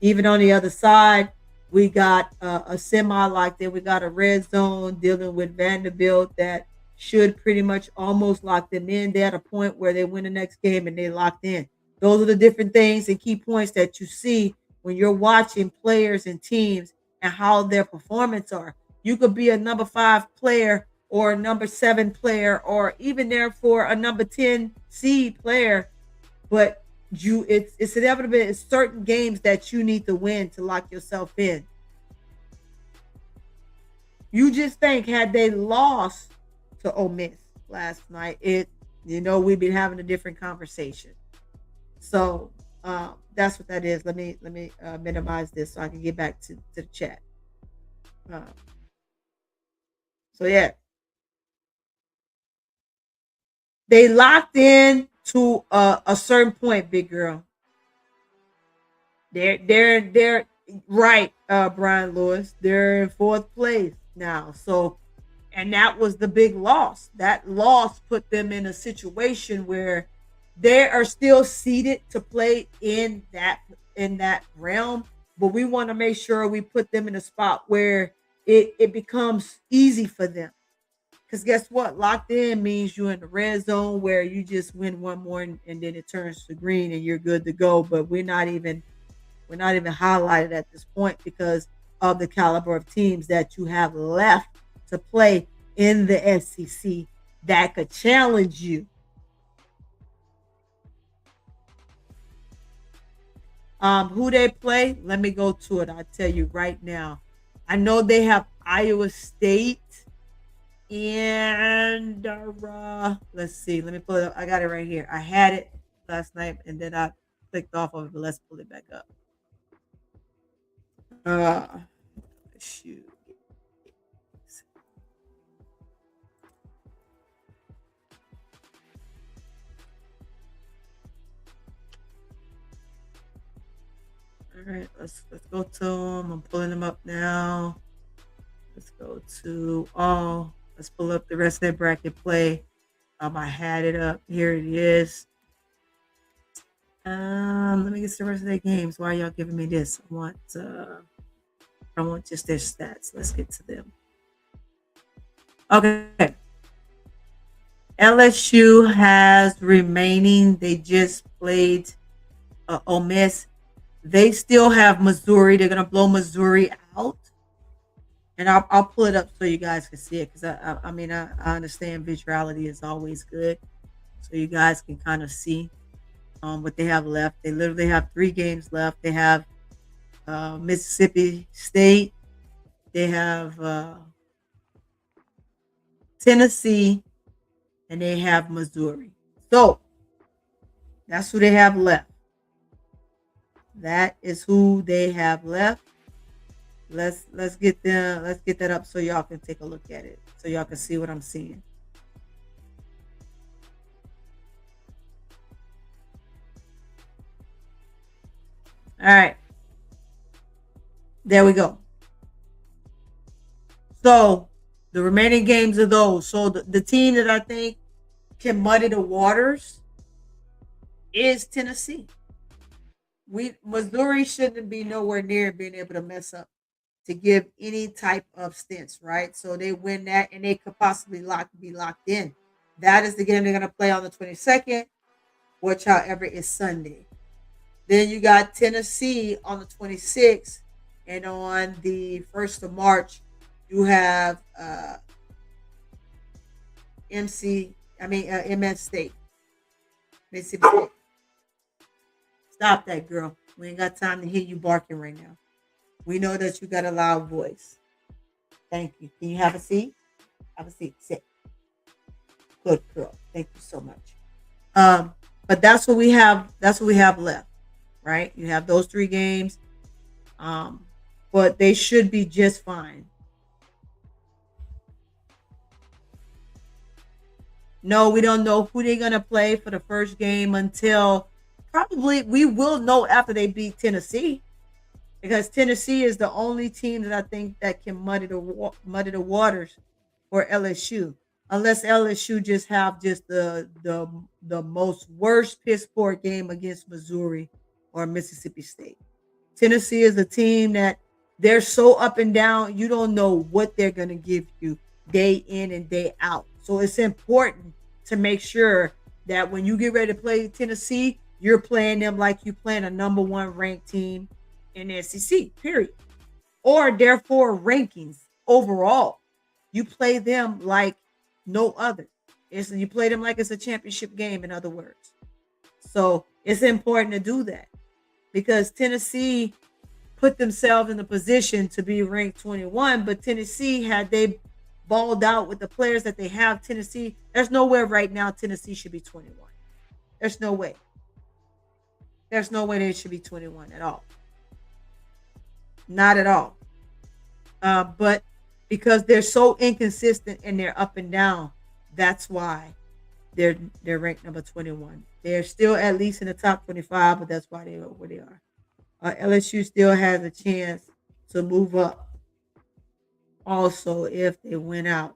Even on the other side, we got a semi like that. We got a red zone dealing with Vanderbilt that should pretty much almost lock them in. They're at a point where they win the next game and they locked in. Those are the different things and key points that you see when you're watching players and teams and how their performance are. You could be a number 5 player or a number 7 player or even there for a number 10 seed player, but it's inevitable. It's certain games that you need to win to lock yourself in. You just think had they lost to Ole Miss last night, we'd be having a different conversation. So that's what that is. Let me minimize this so I can get back to the chat. Uh, so yeah, they locked in to a certain point, big girl. They're right, Brian Lewis. They're in fourth place now. So, and that was the big loss. That loss put them in a situation where they are still seated to play in that realm. But we want to make sure we put them in a spot where it becomes easy for them. Because guess what? Locked in means you're in the red zone where you just win one more and then it turns to green and you're good to go. But we're not even highlighted at this point because of the caliber of teams that you have left to play in the SEC that could challenge you. Who they play? Let me go to it. I'll tell you right now. I know they have Iowa State and let's see. Let me pull it up. I got it right here. I had it last night and then I clicked off of it, but let's pull it back up. Uh, shoot. All right, let's go to them. I'm pulling them up now. Let's go to all. Let's pull up the rest of their bracket play. I had it up. Here it is. Let me get to the rest of their games. Why are y'all giving me this? I want just their stats. Let's get to them. Okay. LSU has remaining. They just played Ole Miss. They still have Missouri. They're gonna blow Missouri out, and I'll pull it up so you guys can see it because I understand visuality is always good, so you guys can kind of see what they have left. They literally have 3 games left. They have Mississippi State. They have Tennessee, and they have Missouri. So that's who they have left. That is who they have left. Let's get that up so y'all can take a look at it. So y'all can see what I'm seeing. All right. There we go. So the remaining games are those. So the team that I think can muddy the waters is Tennessee. Missouri shouldn't be nowhere near being able to mess up to give any type of stints, right? So they win that and they could possibly be locked in. That is the game they're gonna play on the 22nd, which however is Sunday. Then you got Tennessee on the 26th, and on the 1st of March, you have MS State, Mississippi State. Stop that, girl. We ain't got time to hear you barking right now. We know that you got a loud voice. Thank you. Can you have a seat? Have a seat. Sit. Good girl. Thank you so much. But that's what we have. That's what we have left, right? You have those 3 games. But they should be just fine. No, we don't know who they're gonna play for the first game until probably we will know after they beat Tennessee, because Tennessee is the only team that I think that can muddy the waters for LSU, unless LSU just have just the most worst piss poor game against Missouri or Mississippi State. Tennessee is a team that they're so up and down. You don't know what they're going to give you day in and day out. So it's important to make sure that when you get ready to play Tennessee, you're playing them like you playing a number 1 ranked team in the SEC, period. Or therefore rankings overall. You play them like no other. You play them like it's a championship game, in other words. So it's important to do that, because Tennessee put themselves in a position to be ranked 21, but Tennessee, had they balled out with the players that they have, Tennessee, there's nowhere right now Tennessee should be 21. There's no way. There's no way they should be 21 at all. Not at all. But because they're so inconsistent and they're up and down, that's why they're ranked number 21. They're still at least in the top 25, but that's why they are where they are. LSU still has a chance to move up also if they win out.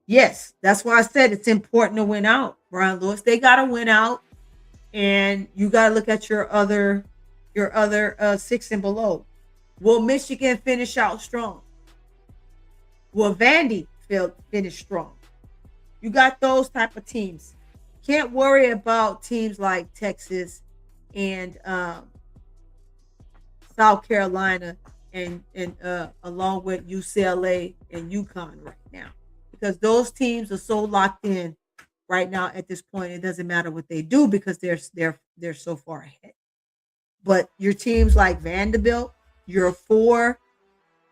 Yes, that's why I said it's important to win out, Brian Lewis. They got to win out, and you got to look at your other 6 and below. Will Michigan finish out strong? Will Vandy finish strong? You got those type of teams. Can't worry about teams like Texas and South Carolina and along with UCLA and UConn right now, because those teams are so locked in right now at this point. It doesn't matter what they do because they're so far ahead. But your teams like Vanderbilt, you're 4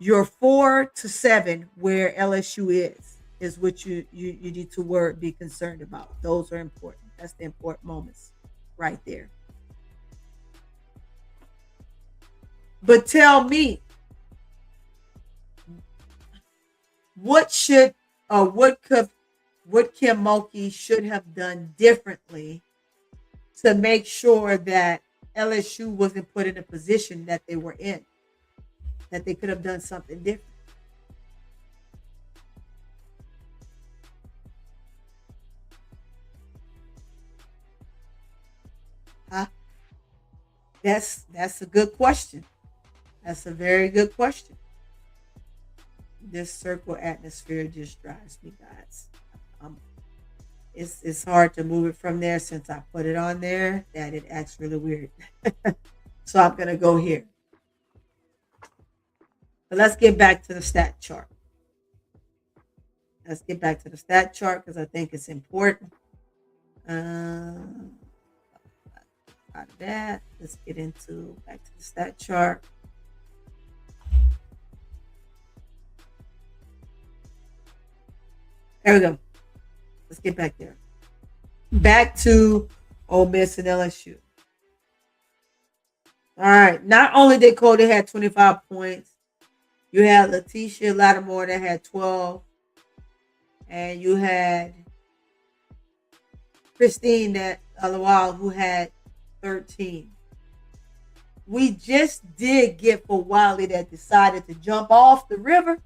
to 7 where LSU is what you need to be concerned about. Those are important. That's the important moments right there. But tell me, what Kim Mulkey should have done differently to make sure that LSU wasn't put in a position that they were in, that they could have done something different? Huh? That's a good question. That's a very good question. This circle atmosphere just drives me nuts. It's hard to move it from there since I put it on there that it acts really weird. So I'm gonna go here. But let's get back to the stat chart. Let's get back to the stat chart because I think it's important. Out of that, let's get into back to the stat chart. There we go. Let's get back there. Back to Ole Miss and LSU. All right. Not only did Cody had 25 points, you had Letitia Lattimore that had 12, and you had Christine that while who had 13. We just did get for Wiley that decided to jump off the river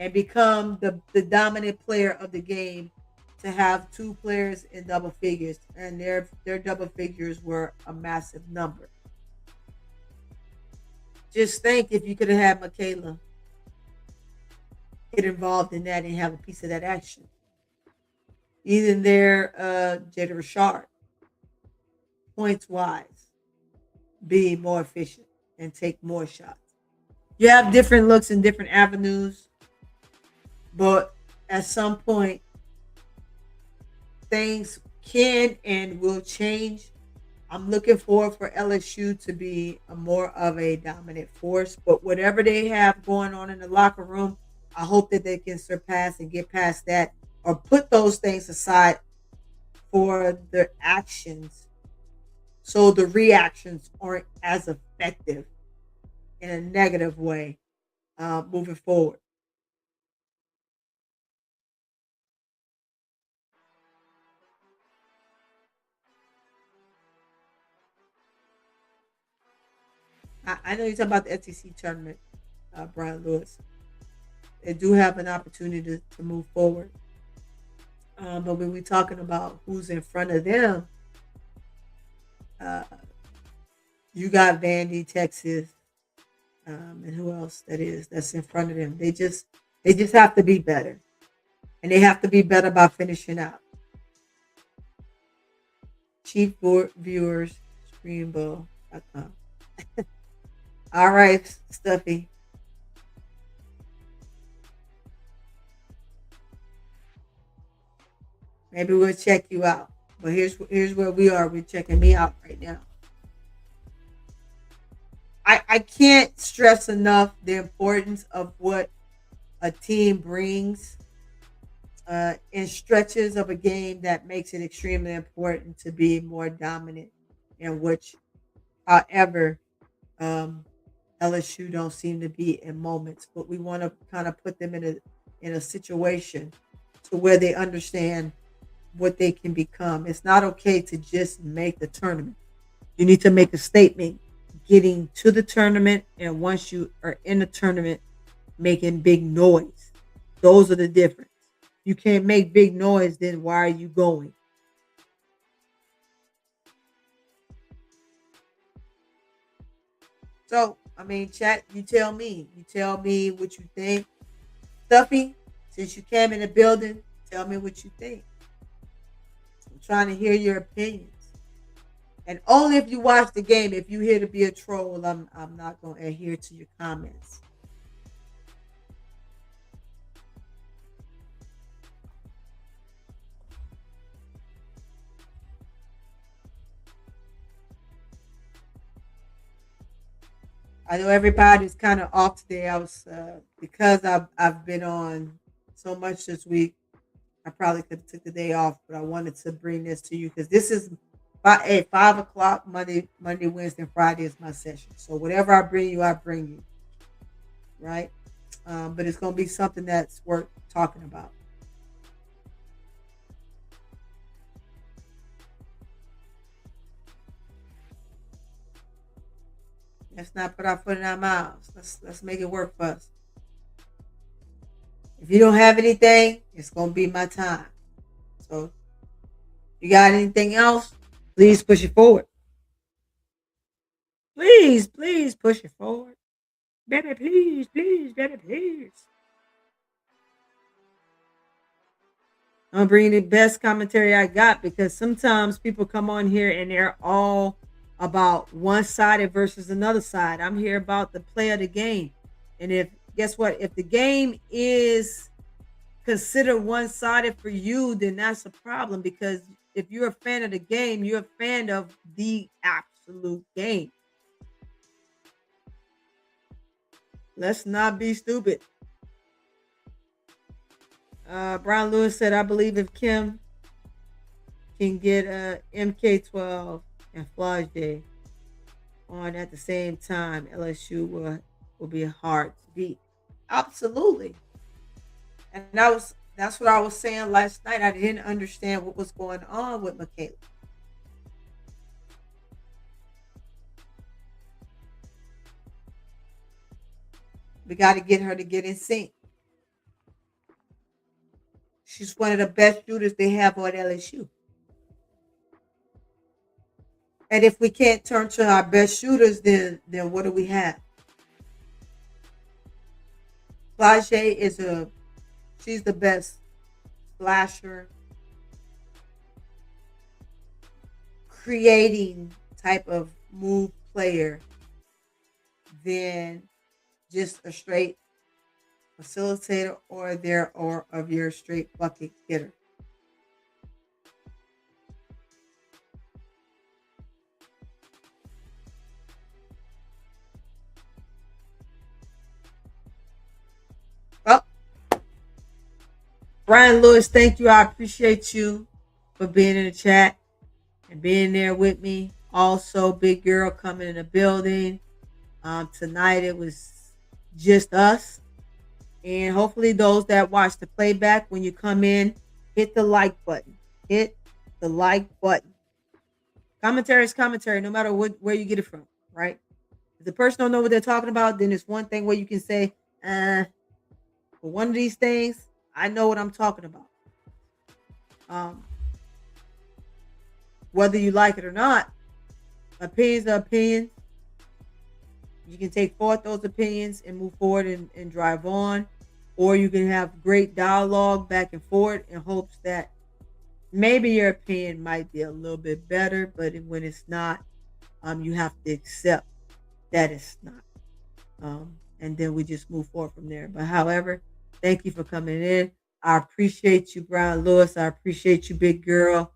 and become the dominant player of the game to have two players in double figures, and their double figures were a massive number. Just think if you could have had Michaela get involved in that and have a piece of that action. Even there, Jada Richard, points wise, be more efficient and take more shots. You have different looks and different avenues, but at some point, things can and will change. I'm looking forward for LSU to be a more of a dominant force, but whatever they have going on in the locker room, I hope that they can surpass and get past that or put those things aside for their actions so the reactions aren't as effective in a negative way moving forward. I know you're talking about the SEC tournament, Brian Lewis. They do have an opportunity to move forward. But when we're talking about who's in front of them, uh, you got Vandy, Texas, and who else that's in front of them. They just have to be better, and they have to be better by finishing out. Chief viewers, Screenbow.com. All right, Stuffy. Maybe we'll check you out. But here's where we are. We're checking me out right now. I can't stress enough the importance of what a team brings in stretches of a game that makes it extremely important to be more dominant. In which, however, um, LSU don't seem to be in moments, but we want to kind of put them in a situation to where they understand what they can become. It's not okay to just make the tournament. You need to make a statement getting to the tournament, and once you are in the tournament, making big noise. Those are the difference. You can't make big noise, then why are you going? So, I mean, chat, you tell me. You tell me what you think. Stuffy, since you came in the building, tell me what you think. I'm trying to hear your opinions. And only if you watch the game, if you here to be a troll, I'm not going to adhere to your comments. I know everybody's kind of off today. I was because I've been on so much this week. I probably could have took the day off, but I wanted to bring this to you because this is at 5 o'clock Monday, Wednesday, and Friday is my session. So whatever I bring you, right? But it's gonna be something that's worth talking about. Let's not put our foot in our mouths. Let's make it work for us. If you don't have anything, it's gonna be my time. So you got anything else? Please push it forward. Please push it forward. Baby, please, baby, please. I'm gonna bring the best commentary I got because sometimes people come on here and they're all about one sided versus another side. I'm here about the play of the game. And if guess what? If the game is considered one sided for you, then that's a problem because if you're a fan of the game, you're a fan of the absolute game. Let's not be stupid. Brian Lewis said, I believe if Kim can get MK12 and Flage on at the same time, LSU will be hard to beat. Absolutely. And that's what I was saying last night. I didn't understand what was going on with Michaela. We got to get her to get in sync. She's one of the best shooters they have on LSU. And if we can't turn to our best shooters, then what do we have? Flage she's the best slasher, creating type of move player than just a straight facilitator or of your straight bucket getter. Well, Brian Lewis, thank you. I appreciate you for being in the chat and being there with me. Also, big girl coming in the building. Tonight it was just us. And hopefully those that watch the playback, when you come in, hit the like button. Hit the like button. Commentary is commentary, no matter where you get it from, right? If the person don't know what they're talking about, then it's one thing where you can say, for one of these things, I know what I'm talking about. Whether you like it or not, opinions are opinions. You can take forth those opinions and move forward and drive on, or you can have great dialogue back and forth in hopes that maybe your opinion might be a little bit better, but when it's not, you have to accept that it's not. And then we just move forward from there. But however, thank you for coming in. I appreciate you, Brian Lewis. I appreciate you, big girl.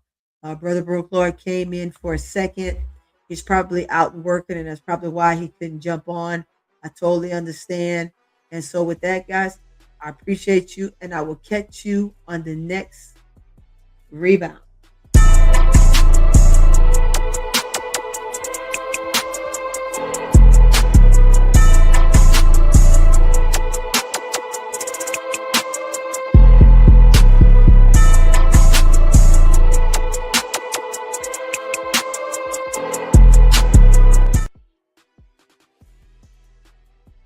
Brother Brooke Lloyd came in for a second. He's probably out working, and that's probably why he couldn't jump on. I totally understand. And so, with that, guys, I appreciate you, and I will catch you on the next rebound.